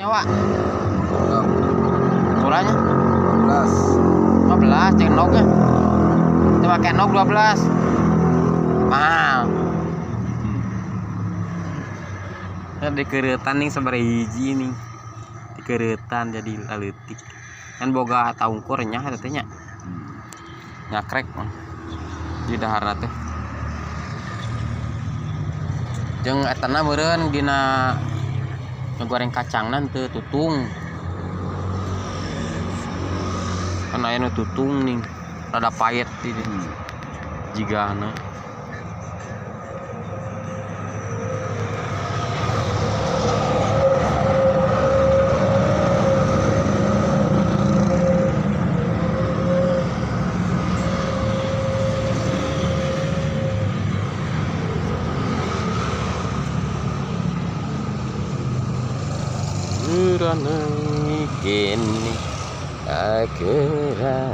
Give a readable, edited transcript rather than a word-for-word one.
nyawa kurangnya 15 cek noknya kita pakai nok 12 mahal di keretan nih seberapa hiji nih di keretan jadi laletik kan boga taungkurnya katanya nyakrek di dahar teh jeung etana meureun dina ngegoreng kacang nanti tutung kan aya nu tutung nih rada payet di jigana Urang gini akhirah